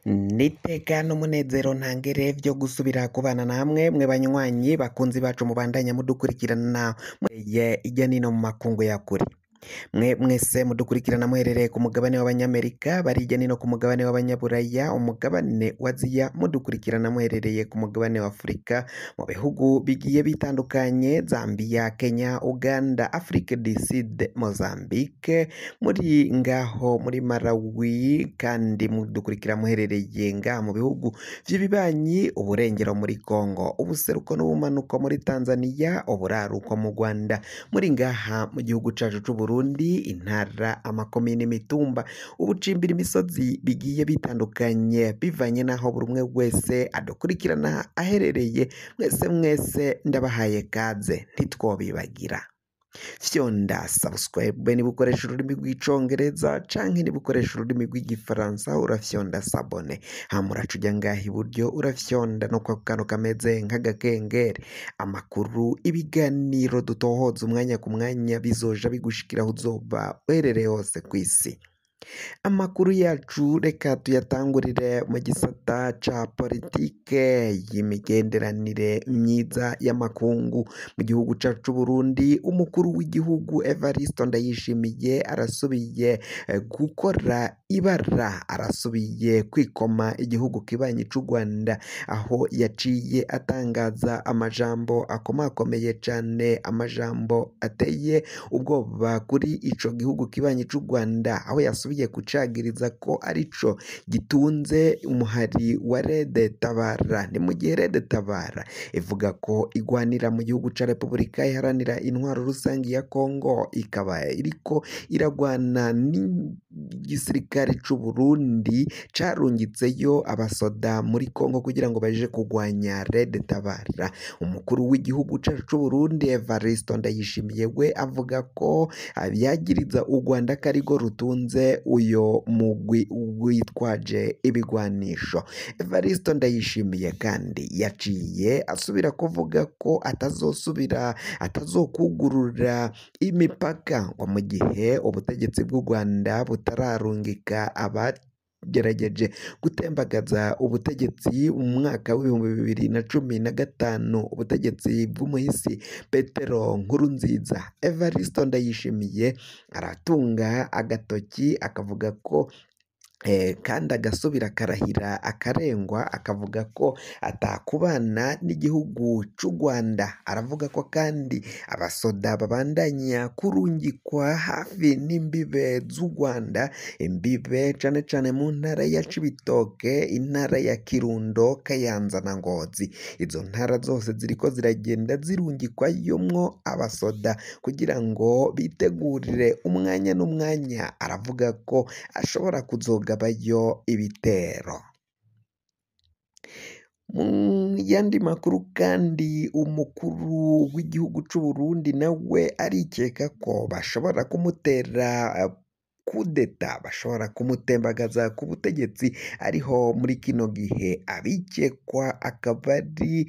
Niteka n'umunezero ntangere vyo gusubira kubana namwe mwe banywanyi bakunzi bacu mubandanya mudukurikirana mureye irya nino mu makungu ya kure. Mwe mwese mudukurikirana muherereye ku mugabane w'abanyamerika, bari hirya nino ku mugabane w'abanyaburaya, umugabane wa Aziya, mudukurikirana muherereye ku mugabane wa Afurika, mu bihugu bigiye bitandukanye, Zambia, Kenya, Uganda, Afrique du Sud, Mozambique, muri ngaho muri Malawi, kandi mudukurikira muherereye ngaha mu bihugu vy'ibibanyi, uburengero muri Congo, ubuseruko n'ubumanuko muri Tanzania, uburaruko mu Rwanda, muri ngaha mu gihugu cacu c'Uburundi, intara, amakomine, imitumba, ubucimbira, imisozi bigiye bitandukanye bivanye naho buri umwe wese adukurikirana aherereye. Mwese ndabahaye kaze, ntitwobibagira fyonda subscribe niba ukoresha ururimi rw'icongereza canke niba ukoresha ururimi rw'igifaransa urafyonda sabone, hama uraca uja ngaha iburyo urafyonda no kwa kantu kameze nk'agakengeri. Amakuru, ibiganiro dutohoza umwanya ku mwanya bizoja bigushikira aho uzoba uherereye hose kw'isi. Amakuru yacu reka tuyatangurire mu gisata ca politike y'imigenderanire myiza y'amakungu mu gihugu cacu c'Uburundi. Umukuru w'igihugu Evariste Ndayishimiye arasubiye gukora ibara, arasubiye kwikoma igihugu kibanyi c'u Rwanda, aho yaciye atangaza amajambo akomakomeye cane, amajambo ateye ubwoba kuri ico gihugu kibanyi c'u Rwanda, aho yasubiye kucagiriza ko arico gitunze umuhari wa Rede Tabara. Ni mu gihe Rede Tabara ivuga ko igwanira mu gihugu ca Repubulika iharanira intwaro rusangi ya Kongo, ikaba iriko iragwana n'igisirikare c'u Burundi carungitseyo abasoda muri Kongo kugira ngo baje kugwanya Rede Tabara. Umukuru w'igihugu cacu c'u Burundi Evariste Ndayishimiye we avuga ko yagiriza u Rwanda ko arigo rutunze uyo mugwi witwaje ibigwanisho. Evariste Ndayishimiye kandi yaciye asubira kuvuga ko atazokugurura imipaka ngo mu gihe ubutegetsi bw'u Rwanda butararungika gerageje gutembagaza ubutegetsi mu mwaka w'2015, ubutegetsi bw'umuhisi Petero Nkurunziza. Evariste Ndayishimiye aratunga agatoki akavuga ko kandi agasubira akarahira akarengwa, akavuga ko atakubana n'igihugu c'u Rwanda. Aravuga ko kandi abasoda babandanya kurungikwa hafi n'imbibe z'u Rwanda, imbibe cane cane mu ntara ya Cibitoke, intara ya Kirundo, Kayanza na Ngozi. Izo ntara zose ziriko ziragenda zirungikwayomwo abasoda kugira ngo bitegurire umwanya n'umwanya. Aravuga ko ashobora kuzogabayo ibitero. Mu yandi makuru kandi, umukuru w'igihugu c'u Burundi nawe arikeka ko bashobora kumutera kudeta, bashobora kumutembagaza ku butegetsi ariho muri kino gihe. Abikekwa akaba ari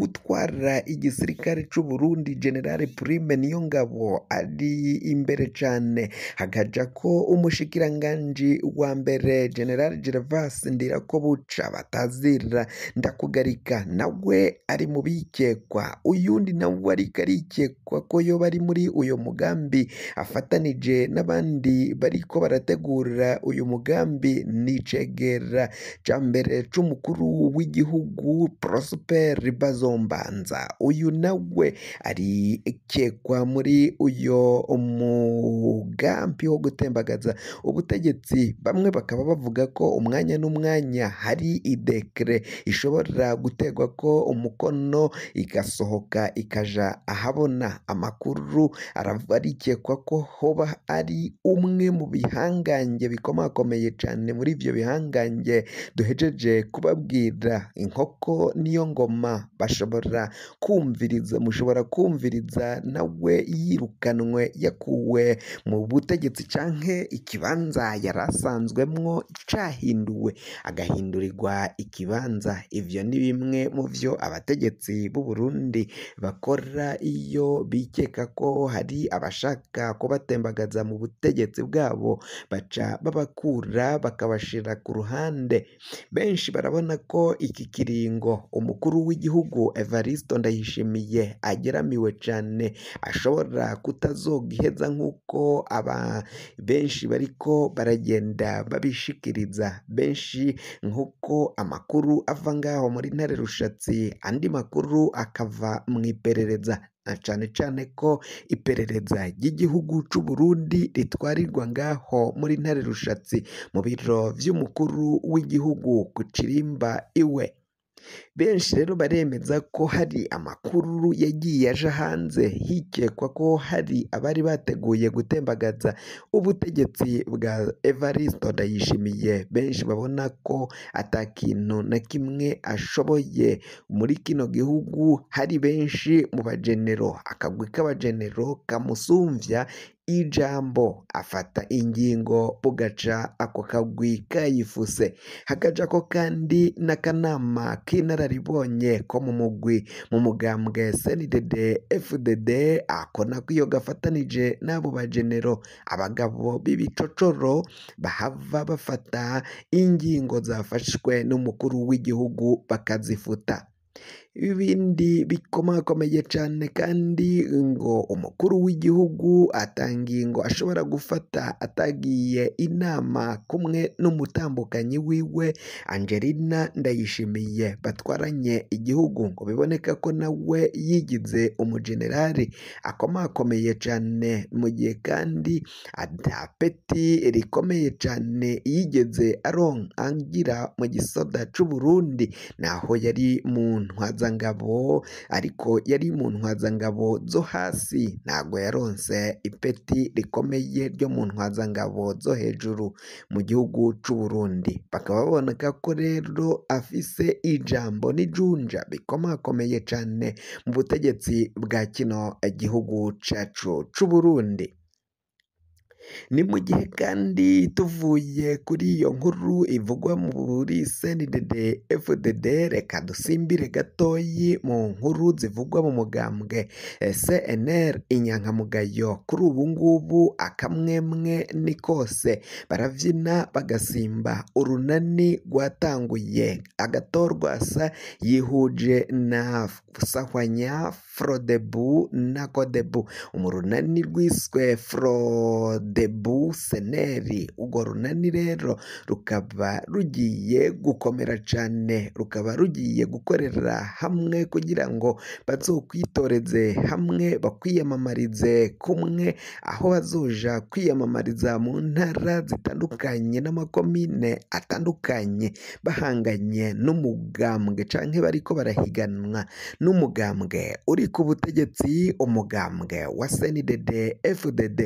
utwara igisirikare c'u Burundi General Prime Niyongabo ari imbere cane, hagaja ko umushikiranganji wa mbere General Gervas Ndirakobuca batazira Ndakugarika nawe ari mu bikekwa. Uyundi nawe ariko arikekwa ko yoba ari muri uyo mugambi afatanije n'abandi bariko barategura uyu mugambi, n'icegera ca mbere c'umukuru w'igihugu Prosper Bazombanza. Uyu nawe arikekwa muri uyo mugambi wo gutembagaza ubutegetsi. Bamwe bakaba bavuga ko umwanya n'umwanya hari idekre ishobora gutegwa ko umukono igasohoka ikaja ahabona. Amakuru arikekwa ko hoba ari umwe mu bihangange bikomakomeye cane. Muri ivyo bihangange duhejeje kubabwira, Inkoko Niyongoma mushobora kumviriza nawe yirukanwe, yakuwe mu butegetsi canke ikibanza yarasanzwemwo cahinduwe agahindurirwa ikibanza. Ivyo ni bimwe mu vyo abategetsi b'u Burundi bakora iyo bikeka ko hari abashaka kubatembagaza mu butegetsi bwabo baca babakura bakabashira ku ruhande. Benshi barabona ko iki kiringo umukuru w'igihugu Evariste Ndayishimiye ageramiwe cane ashobora kutazogiheza nk'uko benshi bariko baragenda babishikiriza, benshi nk'uko amakuru ava ngaho muri Ntare Rushatsi, andi makuru akava mu iperereza, na cane cane ko iperereza ry'igihugu c'u Burundi ritwarirwa ngaho muri Ntare Rushatsi mu biro vy'umukuru w'igihugu ku Cirimba iwe. Benshi rero baremeza ko hari amakuru yagiye aja hanze hikekwa ko hari abari bateguye gutembagaza ubutegetsi bwa Evariste Ndayishimiye. Benshi babona ko ata kintu na kimwe ashoboye muri kino gihugu, hari benshi mu bajenero, akagwi k'abajenero kamusumvya ijambo, afata ingingo bugaca ako kagwi kayifuse. Hakajako kandi n'akanama k'inararibonye ko mu mugambwe CNDD FDD, ako nako iyo gafatanije n'abo bajenero, abagabo b'ibicocoro bahava bafata ingingo zafashwe n'umukuru w'igihugu bakazifuta. Ibindi bikomakomeye cane kandi ngo umukuru w'igihugu atangingo ashobora gufata atagiye inama kumwe n'umutambukanyi wiwe Angelina Ndayishimiye batwaranye igihugu, ngo biboneka ko nawe yigize umujenerali akomakomeye cane, mu gihe kandi ata peti rikomeye cane yigeze agira mu gisoda c'u Burundi, naho yari mu ntwazangabo, ariko yari mu ntwazangabo zo hasi, ntago yaronse ipeti rikomeye ryo mu ntwazangabo zo hejuru mu gihugu c'u Burundi. Bakaba baboneka ko rero afise ijambo n'ijunja bikomakomeye cane mu butegetsi bwa kino gihugu cacu c'u Burundi. Ni mu gihe kandi tuvuye kuri iyo nkuru ivugwa muri CNDD FDD, reka dusimbire gatoyi mu nkuru zivugwa mu mugambwe CNL inyankamugayo. Kuri ubu ngubu akamwemwe ni kose, baravyina bagasimba, urunani rwatanguye, Agathon yihuje na Sahwanya, Frodebu na Codebu, umurunani rwiswe Frodebu Seneri. Urwo runani rero rukaba rugiye gukomera cane, rukaba rugiye gukorera hamwe kugira ngo bazokwitoreze hamwe, bakwiyamamarize kumwe, aho bazoja kwiyamamariza mu ntara zitandukanye n'amakomine atandukanye, bahanganye n'umugambwe canke bariko barahiganwa n'umugambwe uri ku butegetsi, umugambwe wa CNDD FDD.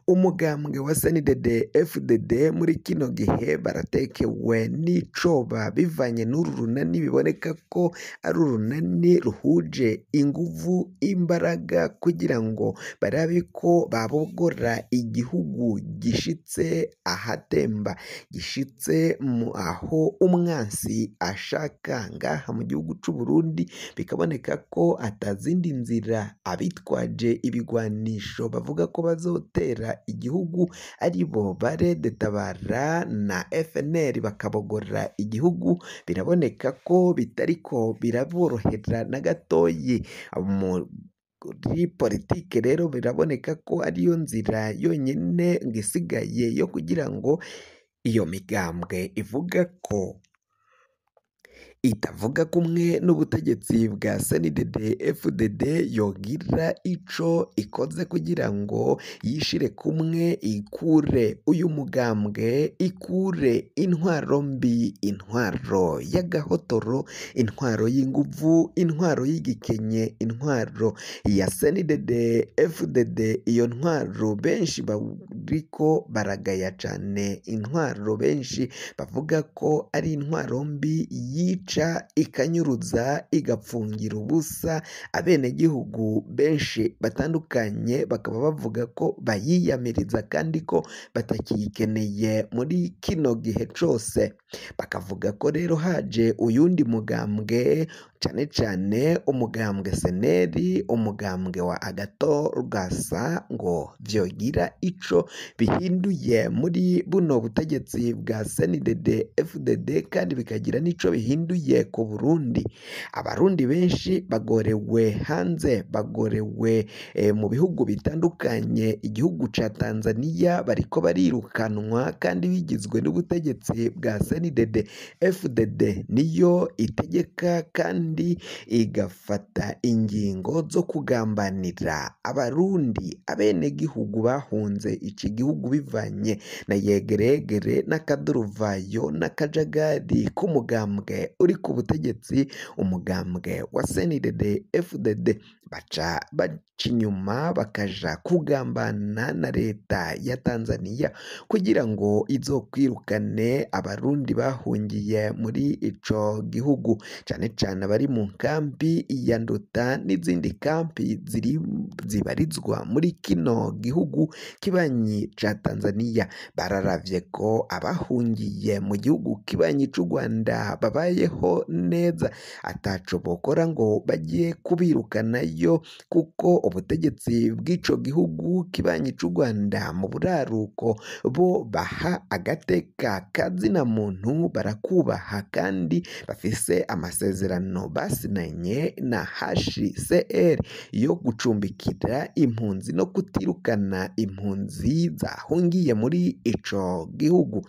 Umugambwe wa CNDD FDD muri kino gihe baratekewe n'icoba bivanye n'uru runani, biboneka ko ari urunani ruhuje inguvu, imbaraga kugira ngo barabe ko babogora igihugu gishitse ahatemba, gishitse aho umwansi ashaka ngaha mu gihugu c'u Burundi. Bikaboneka ko atazindi nzira abitwaje ibigwanisho bavuga ko bazotera igihugu aribo Barede Tabara na FNL bakabogora igihugu. Biraboneka ko bitariko biraborohera na gatoyi muri politike. Rero biraboneka ko ariyo nzira yonyine ngisigaye yo kugira ngo iyo migambwe ivuga ko itavuga kumwe n'ubutegetsi bwa CNDD FDD yogira ico ikoze kugira ngo yishire kumwe, ikure uyu mugambwe, ikure intwaro mbi, intwaro y'agahotoro, intwaro y'inguvu, intwaro y'igikenye, intwaro ya CNDD FDD. Iyo ntwaro benshi bariko baragaya cane, intwaro benshi bavuga ko ari intwaro mbi yica yica ikanyuruza igapfungira ubusa abenegihugu benshi batandukanye, bakaba bavuga ko bayiyamiriza kandi ko batakiyikeneye muri kino gihe cose. Bakavuga ko rero haje uyundi mugambwe cane cane umugambwe seneri, umugambwe wa Agathon Rwasa ngo vyogira ico bihinduye muri buno butegetsi bwa CNDD FDD kandi bikagira n'ico bihinduye ku Burundi. Abarundi benshi bagorewe hanze, bagorewe mu bihugu bitandukanye. Igihugu ca Tanzania bariko barirukanwa kandi bigizwe n'ubutegetsi bwa CNDD FDD niyo itegeka kandi igafata ingingo zo kugambanira abarundi, abenegihugu bahunze iki gihugu bivanye na yegeregere n'akaduruvayo n'akajagari k'umugambwe uri ku butegetsi, umugambwe wa CNDD FDD. Baca inyuma bakaja kugambana na leta ya Tanzania kugira ngo izokwirukane abarundi bahungiye muri ico gihugu, cane cane abari mu nkambi ya Nduta n'izindi kampi zibarizwa muri kino gihugu kibanyi ca Tanzania. Bararavye ko abahungiye mu gihugu kibanyi c'u Rwanda babayeho neza, ataco bokora ngo bagiye kubirukanayo, kuko ubutegetsi bw'ico gihugu kibanyi c'u Rwanda mu buraruko bo baha agateka kazina muntu, barakubaha kandi bafise amasezerano basinanye na HCR yo gucumbikira impunzi no kutirukana impunzi zahungiye muri ico gihugu.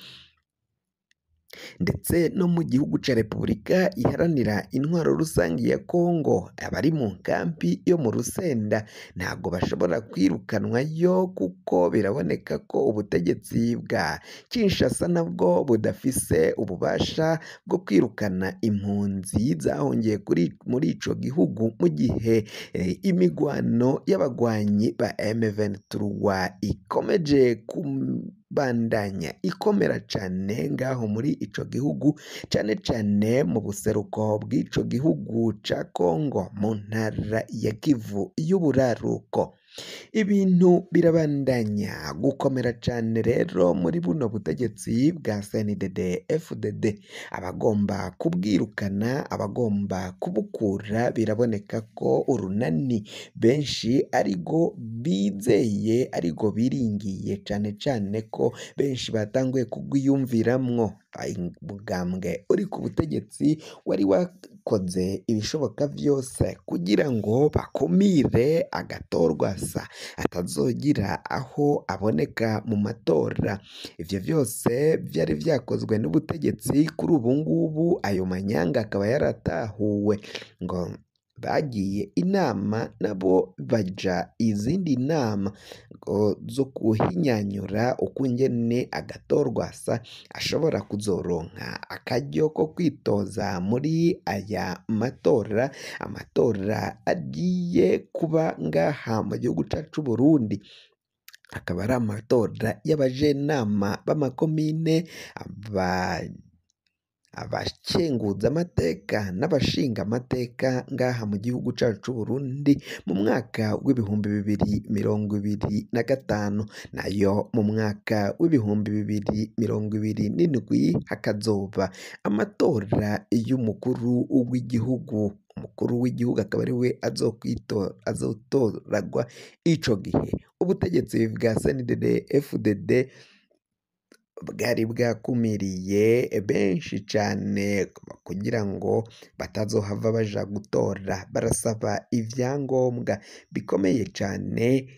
Ndetse no mu gihugu ca Repubulika iharanira intwaro rusangi ya Kongo, abari mu nkambi yo mu Rusenda ntago bashobora kwirukanwayo, kuko biraboneka ko ubutegetsi bwa Kinshasa nabwo budafise ububasha bwo kwirukana impunzi zahungiye muri ico gihugu, mu gihe imigwano y'abagwanyi ba M23 ikomeje bandanya ikomera cane ngaho muri ico gihugu, cane cane mu buseruko bw'ico gihugu ca Kongo mu ntara ya Kivu y'uburaruko. Ibintu birabandanya gukomera cane rero muri buno butegetsi bwa CNDD FDD. Abagomba kubwirukana, abagomba kubukura, biraboneka ko urunani benshi arigo bizeye, arigo biringiye, cane cane ko benshi batanguye kugwiyumviramwo. Umugambwe uri ku butegetsi wari wakoze ibishoboka vyose kugira ngo bakumire Agathon Rwasa atazogira aho aboneka mu matora. Ivyo vyose vyari vyakozwe n'ubutegetsi. Kuri ubu ngubu ayo manyanga akaba yaratahuwe, ngo bagiye inama nabo baja izindi nama zo kuhinyanyura ukungene Agathon Rwasa ashobora kuzoronka akaryo ko kwitoza muri aya matora, amatora agiye kuba ngaha mu gihugu cacu Burundi. Akaba ari amatora y'abajenama b'amakomine, abakenguza amateka n'abashinga amateka ngaha mu gihugu cacu Burundi mu mwaka w'2025, nayo mu mwaka w'2027 hakazoba amatora y'umukuru w'igihugu. Umukuru w'igihugu akaba ari we azotoragwa ico gihe. Ubutegetsi bwa CNDD FDD bwari bwakumiriye benshi cane kugira ngo batazohava baja gutora, barasaba ivyangombwa bikomeye cane,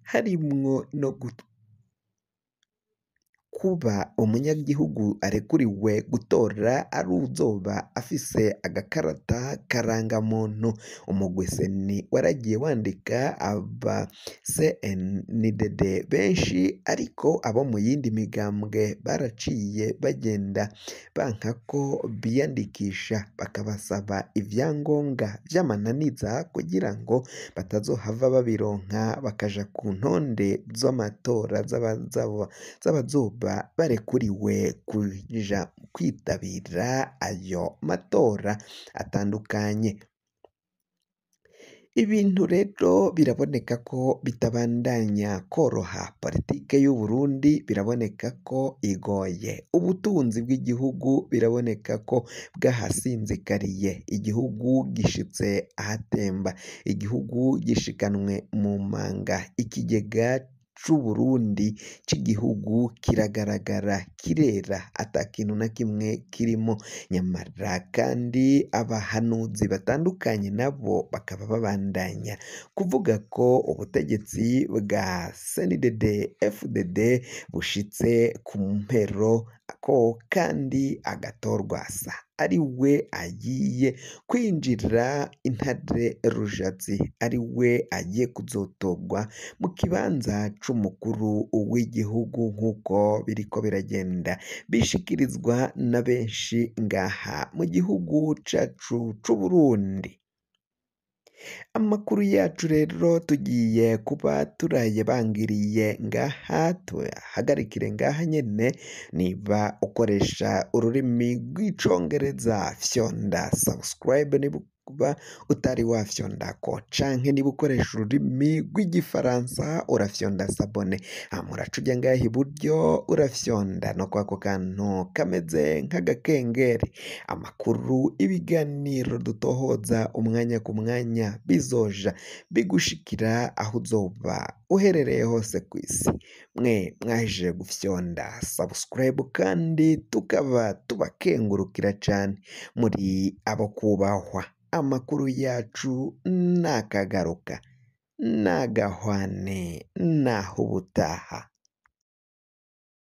harimwo no kuba umunyagihugu arekuriwe gutora ari uzoba afise agakarata karangamuntu. Umugwi seni waragiye wandika aba CNDD benshi, ariko abo mu yindi migambwe baraciye bagenda banka ko biyandikisha, bakabasaba ivyangombwa vy'amananiza kugira ngo batazohava babironka bakaja ku ntonde z'amatora z'abazoba bazoba barekuriwe kuja kwitabira ayo matora atandukanye. Ibintu rero biraboneka ko bitabandanya koroha, politike y'u Burundi biraboneka ko igoye, ubutunzi bw'igihugu biraboneka ko bwahasinzikariye, igihugu gishitse ahatemba, igihugu gishikanwe mu manga, ikigega c'Uburundi c'igihugu kiragaragara, kirera, ata kintu na kimwe kirimo, nyamara kandi abahanuzi batandukanye nabo bakaba babandanya kuvuga ko ubutegetsi bwa CNDD FDD bushitse ku mpero, ko kandi agatorwasa ari we agiye kwinjira intare rushatsi, ari we agiye kuzotorwa mu kibanza c'umukuru w'igihugu nk'uko biriko biragenda bishikirizwa na benshi ngaha mu gihugu cacu c'Uburundi. Amakuru yacu rero tugiye kuba turayabangiriye ngaha, tuyahagarikire ngaha nyene. Niba ukoresha ururimi rw'icongereza fyonda subscribe, niba kuba utari wafyondako, canke niba ukoresha ururimi rw'igifaransa urafyonda sabone, muraca uja ngaha iburyo urafyonda no kwako kantu kameze nk'agakengeri. Amakuru, ibiganiro dutohoza umwanya ku mwanya bizoja bigushikira aho uzoba uherereye hose ku isi. Mwe mwahejeje gufyonda subscribe kandi tukaba tubakengurukira cane, muri abo kubahwa. Amakuru yacu nakagaruka, nagahwane, naho ubutaha.